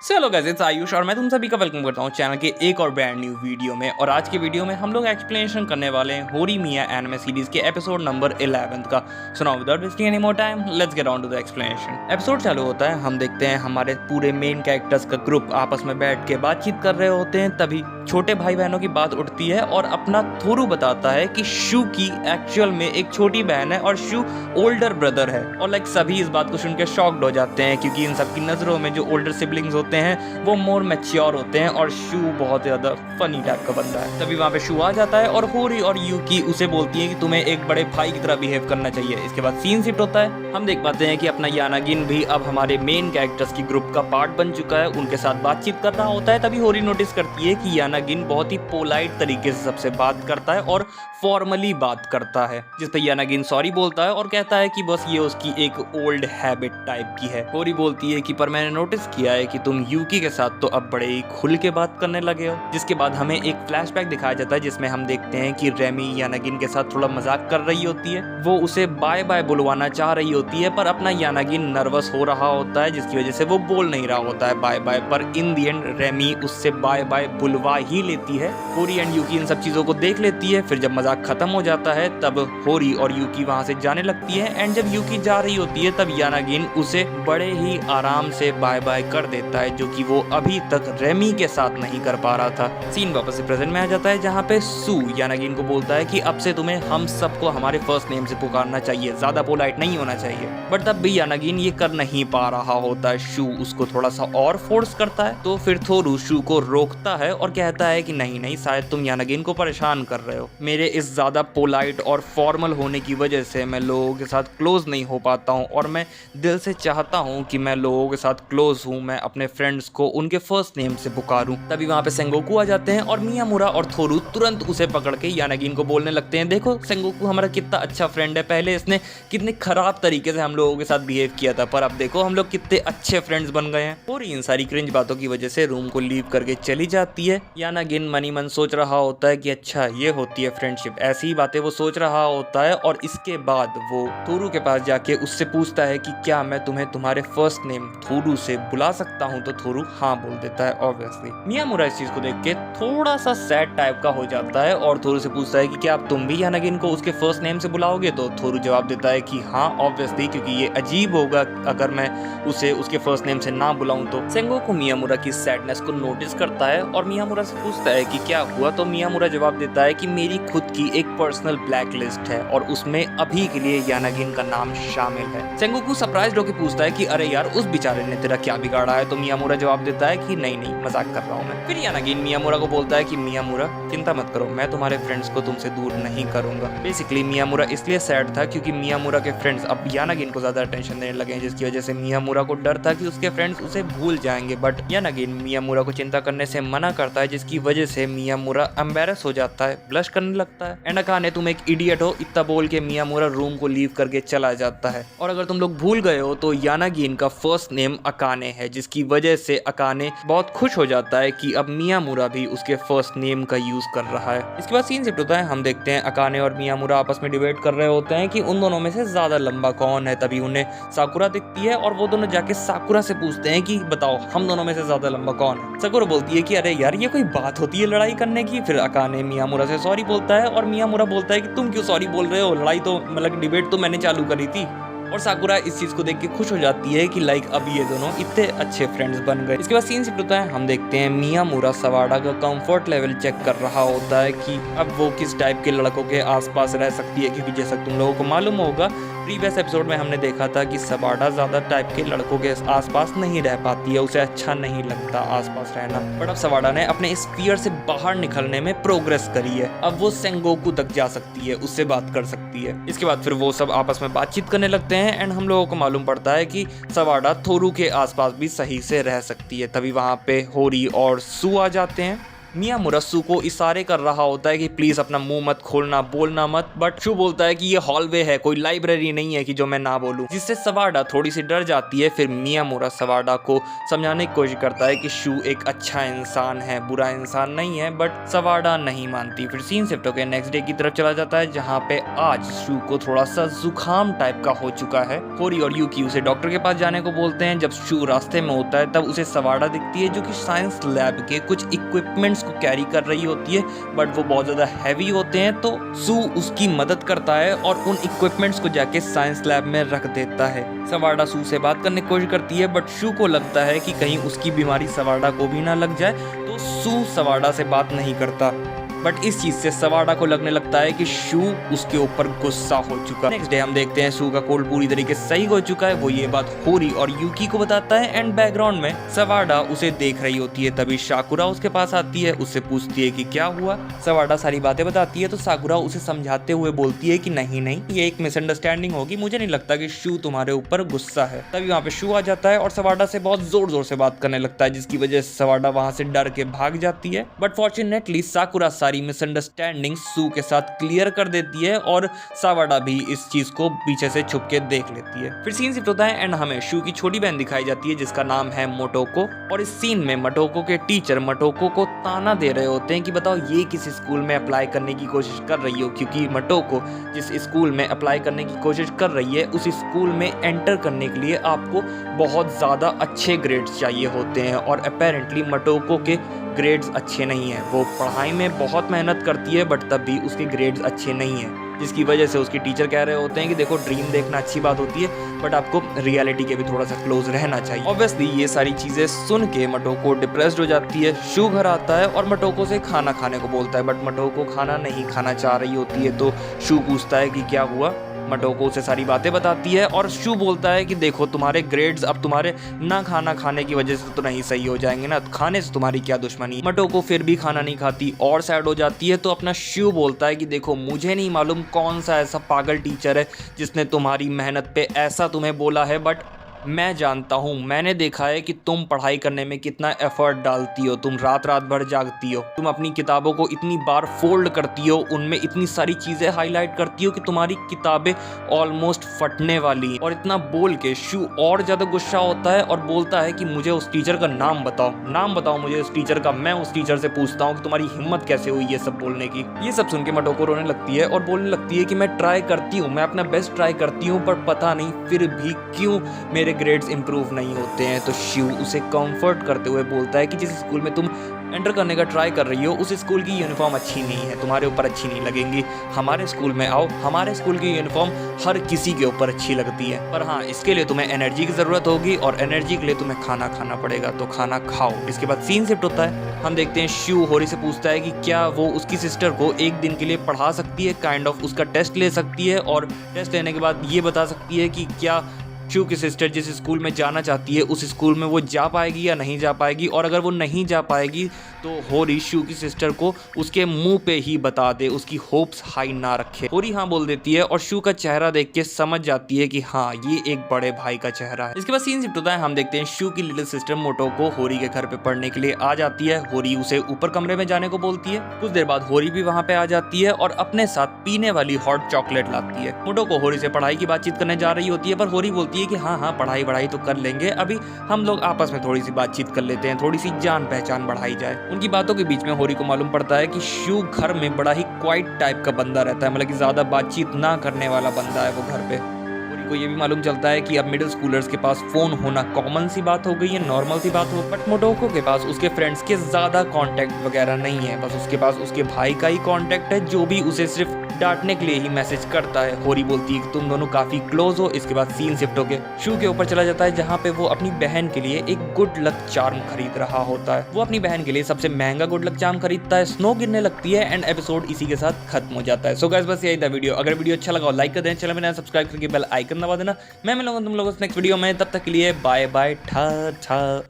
Hello guys, it's Ayush और मैं तुम सभी का वेलकम करता हूँ चैनल के एक और ब्रांड न्यू वीडियो में। और आज के वीडियो में हम लोग एक्सप्लेनेशन करने वाले हैं होरीमिया एनिमे सीरीज के एपिसोड नंबर 11 का। So now without wasting any more time, let's get on to the explanation. Episode चालू होता है, हम देखते हैं हमारे पूरे मेन कैरेक्टर्स का ग्रुप आपस में बैठ के बातचीत कर रहे होते हैं। तभी छोटे भाई बहनों की बात उठती है और अपना थोरू बताता है कि शू की एक्चुअल में एक छोटी बहन है और शू ओल्डर ब्रदर है। और सभी इस बात को सुनकर शॉक्ड हो जाते हैं, क्योंकि इन सबकी नजरों में जो ओल्डर सिबलिंग्स होते हैं वो मोर मैच्योर होते हैं और शू बहुत ज्यादा फनी टाइप का बंदा है। तभी वहाँ पे शू आ जाता है और होरी और यूकी उसे बोलती है कि तुम्हें एक बड़े भाई की तरह बिहेव करना चाहिए। इसके बाद सीन शिफ्ट होता है, हम देख पाते हैं कि अपना यानागिन भी अब हमारे मेन कैरेक्टर्स की ग्रुप का पार्ट बन चुका है। उनके साथ बातचीत कर रहा होता है। तभी होरी नोटिस करती है कि यानागिन बहुत ही पोलाइट तरीके से सबसे बात करता है और फॉर्मली बात करता है, जिस पे यानागिन सॉरी बोलता है और कहता है कि बस ये उसकी एक ओल्ड हैबिट टाइप की है। होरी बोलती है कि पर मैंने नोटिस किया है कि तुम यूकी के साथ तो अब बड़े ही खुल के बात करने लगे हो। जिसके बाद हमें एक फ्लैशबैक दिखाया जाता है जिसमें हम देखते हैं कि रेमी यानागिन के साथ थोड़ा मजाक कर रही होती है। वो उसे बाय बाय बुलवाना चाह रही होती है, पर अपना यानागिन नर्वस हो रहा होता है, जिसकी वजह से वो बोल नहीं रहा होता है बाय बाय। पर इन दी एंड रेमी उससे बाय बाय बुलवा ही लेती है। होरी एंड यूकी इन सब चीजों को देख लेती है। फिर जब मजाक खत्म हो जाता है तब होरी और यूकी वहां से जाने लगती है। एंड जब यूकी जा रही होती है तब यानागिन उसे बड़े ही आराम से बाय बाय कर देता है, जो कि वो अभी तक रेमी के साथ नहीं कर पा रहा था। सीन वापस से प्रेजेंट में आ जाता है, जहाँ पे सू यानागिन को बोलता है कि अब से तुम्हें हम सबको हमारे फर्स्ट नेम से पुकारना चाहिए, ज्यादा पोलाइट नहीं होना चाहिए। बट तब भी यानागिन ये कर नहीं पा रहा होता है। शू उसको थोड़ा सा और फोर्स करता है, तो फिर थोरू शू को रोकता है और कहता है कि नहीं नहीं, शायद तुम यानागिन को परेशान कर रहे हो। मेरे इस ज्यादा पोलाइट और फॉर्मल होने की वजह से मैं लोगों के साथ क्लोज नहीं हो पाता हूँ, और मैं दिल से चाहता हूँ कि मैं लोगों के साथ क्लोज हूँ, मैं अपने फ्रेंड्स को उनके फर्स्ट नेम से पुकारूं। तभी वहाँ पे सेंगोकू आ जाते हैं और मियामुरा और थोरू तुरंत उसे पकड़ के यानागिन को बोलने लगते हैं, देखो सेंगोकू हमारा कितना अच्छा फ्रेंड है, पहले इसने कितने खराब तरीके से हम लोगों के साथ बिहेव किया था, पर अब देखो हम लोग कितने अच्छे फ्रेंड्स बन गए हैं। और इन सारी क्रिंज बातों की वजह से रूम को लीव करके चली जाती है। यानागिन मनी मन सोच रहा होता है कि अच्छा ये होती है फ्रेंडशिप, ऐसी ही बातें वो सोच रहा होता है। और इसके बाद वो थोरू के पास जाके उससे पूछता है कि क्या मैं तुम्हें तुम्हारे फर्स्ट नेम थोरू से बुला सकता हूँ, तो थोरू हाँ बोल देता है ऑब्वियसली। मियामुरा इस चीज को देख के थोड़ा सा सैड टाइप का हो जाता है और थोरू से पूछता है कि क्या अब तुम भी यानागिन को उसके फर्स्ट नेम से बुलाओगे, तो थोरू जवाब देता है कि हाँ ऑब्वियसली, क्योंकि ये अजीब होगा अगर मैं उसे उसके फर्स्ट नेम से ना बुलाऊं। तो सेंगोकू मियामुरा की सैडनेस को नोटिस करता है और मियामुरा से पूछता है कि क्या हुआ, तो मियामुरा जवाब देता है कि मेरी खुद की एक पर्सनल ब्लैक लिस्ट है और उसमें अभी के लिए यानागिन का नाम शामिल है। सेंगोकू सरप्राइज्ड होकर पूछता है कि अरे यार उस बेचारे ने तेरा क्या बिगाड़ा है, तो मियामुरा जवाब देता है कि नहीं नहीं मजाक कर रहा हूँ मैं। फिर यानागिन मियामुरा को बोलता है कि मियामुरा चिंता मत करो, मैं तुम्हारे फ्रेंड्स को तुमसे दूर नहीं करूंगा। बेसिकली मियामुरा इसलिए सैड था क्योंकि मियामुरा के फ्रेंड्स अब यानागिन को ज्यादा अटेंशन देने लगे हैं, जिसकी वजह से मियामुरा को डर था कि उसके फ्रेंड्स उसे भूल जाएंगे। बट यानागिन मियामुरा को चिंता करने से मना करता है, जिसकी वजह से मियामुरा एम्बेरस हो जाता है, ब्लश करने लगता है। एंड अकाने तुम एक इडियट हो, इतना बोल के मियामुरा रूम को लीव करके चला जाता है। और अगर तुम लोग भूल गए हो तो यानागिन का फर्स्ट नेम अकाने है, जिसकी वजह से अकाने बहुत खुश हो जाता है कि अब मियामुरा भी उसके फर्स्ट नेम का यूज कर रहा है। इसके बाद सीन शिफ्ट होता है, हम देखते हैं अकाने और मियामुरा आपस में डिबेट कर रहे होते हैं कि उन दोनों में से ज्यादा लंबा कौन है। तभी उन्हें साकुरा दिखती है और वो दोनों जाके साकुरा से पूछते हैं कि बताओ हम दोनों में से ज्यादा लंबा कौन है। साकुरा बोलती है कि अरे यार ये कोई बात होती है लड़ाई करने की। फिर अकाने मियामुरा से सॉरी बोलता है और मियामुरा बोलता है कि तुम क्यों सॉरी बोल रहे हो, लड़ाई तो मतलब डिबेट तो मैंने चालू करी थी। और साकुरा इस चीज को देख के खुश हो जाती है कि अब ये दोनों इतने अच्छे फ्रेंड्स बन गए। इसके बाद सीन शिफ्ट होता है, हम देखते हैं मियामुरा सवाडा का कंफर्ट लेवल चेक कर रहा होता है कि अब वो किस टाइप के लड़कों के आसपास रह सकती है, क्योंकि जैसा तुम लोगों को मालूम होगा प्रीवियस एपिसोड में हमने देखा था कि सवाडा ज्यादा टाइप के लड़कों के आसपास नहीं रह पाती है, उसे अच्छा नहीं लगता आसपास रहना। बट अब सवाडा ने अपने इस फियर से बाहर निकलने में प्रोग्रेस करी है, अब वो सेंगोकू तक जा सकती है, उससे बात कर सकती है। इसके बाद फिर वो सब आपस में बातचीत करने लगते हैं एंड हम लोगों को मालूम पड़ता है कि सवाडा थोरू के आसपास भी सही से रह सकती है। तभी वहां पे होरी और सू आ जाते हैं। मियामुरा शू को इशारे कर रहा होता है कि प्लीज अपना मुंह मत खोलना, बोलना मत, बट शू बोलता है कि ये हॉलवे है, कोई लाइब्रेरी नहीं है कि जो मैं ना बोलूं, जिससे सवाडा थोड़ी सी डर जाती है। फिर मियामुरा सवाडा को समझाने की कोशिश करता है कि शू एक अच्छा इंसान है, बुरा इंसान नहीं है, बट सवाडा नहीं मानती। फिर सीन शिफ्ट होकर नेक्स्ट डे की तरफ चला जाता है, जहाँ पे आज शू को थोड़ा सा जुकाम टाइप का हो चुका है। होरी और यूकी उसे डॉक्टर के पास जाने को बोलते हैं। जब शू रास्ते में होता है तब उसे सवाडा दिखती है, जो कि साइंस लैब के कुछ इक्विपमेंट्स को कैरी कर रही होती है, बट वो बहुत ज्यादा हैवी होते हैं। तो शू उसकी मदद करता है और उन इक्विपमेंट्स को जाके साइंस लैब में रख देता है। सवाडा शू से बात करने की कोशिश करती है, बट शू को लगता है कि कहीं उसकी बीमारी सवाडा को भी ना लग जाए, तो शू सवाडा से बात नहीं करता। बट इस चीज से सवाडा को लगने लगता है कि शू उसके ऊपर गुस्सा हो चुका। नेक्स्ट डे हम देखते हैं शू का कोल्ड पूरी तरीके से सही हो चुका है। वो ये बात होरी और यूकी को बताता है एंड बैकग्राउंड में सवाडा उसे देख रही होती है। तभी साकुरा उसके पास आती है, उससे पूछती है कि क्या हुआ। सवाडा सारी बातें बताती है तो साकुरा उसे समझाते हुए बोलती है कि नहीं ये एक मिसअंडरस्टैंडिंग होगी, मुझे नहीं लगता कि शू तुम्हारे ऊपर गुस्सा है। तभी वहाँ पे शू आ जाता है और सवाडा से बहुत जोर जोर से बात करने लगता है, जिसकी वजह से सवाडा वहाँ से डर के भाग जाती है। बट फॉर्चुनेटली साकुरा सारी मिसअंडरस्टैंडिंग शू के साथ क्लियर कर देती है और सवाडा भी इस चीज को पीछे से छुप के देख लेती है। फिर सीन शिफ्ट होता है एंड हमें शू की छोटी बहन दिखाई जाती है, जिसका नाम है मोटोको। और इस सीन में मोटोको के टीचर मोटोको को ताना दे रहे होते हैं कि बताओ ये किस स्कूल में अप्लाई करने की कोशिश कर रही हो, क्योंकि मोटोको जिस स्कूल में अप्लाई करने की कोशिश कर रही है उस स्कूल में एंटर करने के लिए आपको बहुत ज़्यादा अच्छे ग्रेड्स चाहिए होते हैं। और अपेरेंटली मोटोको के ग्रेड्स अच्छे नहीं हैं। वो पढ़ाई में बहुत मेहनत करती है बट तब भी उसके ग्रेड्स अच्छे नहीं हैं, जिसकी वजह से उसकी टीचर कह रहे होते हैं कि देखो ड्रीम देखना अच्छी बात होती है बट आपको रियलिटी के भी थोड़ा सा क्लोज रहना चाहिए। ऑब्वियसली ये सारी चीज़ें सुन के मोटोको डिप्रेस्ड हो जाती है। शू घर आता है और मोटोको से खाना खाने को बोलता है, बट मोटोको खाना नहीं खाना चाह रही होती है। तो शू पूछता है कि क्या हुआ। मोटोको उसे सारी बातें बताती है और शू बोलता है कि देखो तुम्हारे ग्रेड्स अब तुम्हारे ना खाना खाने की वजह से तो नहीं सही हो जाएंगे ना, खाने से तुम्हारी क्या दुश्मनी। मोटोको फिर भी खाना नहीं खाती और सैड हो जाती है। तो अपना शू बोलता है कि देखो मुझे नहीं मालूम कौन सा ऐसा पागल टीचर है जिसने तुम्हारी मेहनत पे ऐसा तुम्हें बोला है, बट मैं जानता हूँ, मैंने देखा है कि तुम पढ़ाई करने में कितना एफर्ट डालती हो, तुम रात रात भर जागती हो, तुम अपनी किताबों को इतनी बार फोल्ड करती हो, उनमें इतनी सारी चीज़ें हाईलाइट करती हो कि तुम्हारी किताबें ऑलमोस्ट फटने वाली। और इतना बोल के शू और ज़्यादा गुस्सा होता है और बोलता है कि मुझे उस टीचर का नाम बताओ मुझे उस टीचर का। मैं उस टीचर से पूछता हूँ कि तुम्हारी हिम्मत कैसे हुई ये सब बोलने की। ये सब सुन के मोटोको रोने लगती है और बोलने लगती है कि मैं ट्राई करती हूँ, मैं अपना बेस्ट ट्राई करती हूँ, पर पता नहीं फिर भी क्यों मेरे ग्रेड्स इंप्रूव नहीं होते हैं। तो शू उसे कंफर्ट करते हुए बोलता है कि जिस स्कूल में तुम एंटर करने का ट्राई कर रही हो उस स्कूल की यूनिफॉर्म अच्छी नहीं है, तुम्हारे ऊपर अच्छी नहीं लगेंगी, हमारे स्कूल में आओ, हमारे स्कूल की यूनिफॉर्म हर किसी के ऊपर अच्छी लगती है। पर हाँ, इसके लिए तुम्हें एनर्जी की ज़रूरत होगी और एनर्जी के लिए तुम्हें खाना खाना पड़ेगा, तो खाना खाओ। इसके बाद सीन शिफ्ट होता है, हम देखते हैं शू होरी से पूछता है कि क्या वो उसकी सिस्टर को एक दिन के लिए पढ़ा सकती है, काइंड ऑफ उसका टेस्ट ले सकती है और टेस्ट लेने के बाद ये बता सकती है कि क्या शू की सिस्टर जिस स्कूल में जाना चाहती है उस स्कूल में वो जा पाएगी या नहीं जा पाएगी। और अगर वो नहीं जा पाएगी तो होरी शू की सिस्टर को उसके मुंह पे ही बता दे, उसकी होप्स हाई ना रखे। होरी हाँ बोल देती है और शू का चेहरा देख के समझ जाती है कि हाँ ये एक बड़े भाई का चेहरा है। इसके बाद सीन शिफ्ट होता है, हम देखते हैं शू की लिटिल सिस्टर मोटोको होरी के घर पे पढ़ने के लिए आ जाती है। होरी उसे ऊपर कमरे में जाने को बोलती है। कुछ देर बाद होरी भी वहाँ पे आ जाती है और अपने साथ पीने वाली हॉट चॉकलेट लाती है। मोटोको होरी से पढ़ाई की बातचीत करने जा रही होती है, पर होरी बोलती है कि हाँ पढ़ाई तो कर लेंगे, अभी हम लोग आपस में थोड़ी सी बातचीत कर लेते हैं, थोड़ी सी जान पहचान बढ़ाई जाए। उनकी बातों के बीच में होरी को मालूम पड़ता है कि शू घर में बड़ा ही क्वाइट टाइप का बंदा रहता है, मतलब कि ज्यादा बातचीत ना करने वाला बंदा है वो घर पे। होरी को ये भी मालूम चलता है कि अब मिडिल स्कूलर्स के पास फोन होना कॉमन सी बात हो गई है, नॉर्मल सी बात हो। बट मोटोको के पास उसके फ्रेंड्स के ज्यादा कांटेक्ट वगैरह नहीं है, बस उसके पास उसके भाई का ही कांटेक्ट है जो भी उसे सिर्फ डांटने के लिए ही मैसेज करता है। होरी बोलती है कि तुम दोनों काफी क्लोज हो। इसके बाद सीन शिफ्ट होके शू के ऊपर चला जाता है, जहाँ पे वो अपनी बहन के लिए एक गुड लक चार्म खरीद रहा होता है। वो अपनी बहन के लिए सबसे महंगा गुड लक चार्म खरीदता है, स्नो गिरने लगती है एंड एपिसोड इसी के साथ खत्म हो जाता है। सो गाइस बस यही था वीडियो। अगर वीडियो अच्छा लगा लाइक कर देना, चैनल में सब्सक्राइब करके बेल आइकन दबा देना। मैं मिलूंगा तुम लोगों से नेक्स्ट वीडियो में, तब तक के लिए बाय बाय, ठा ठा।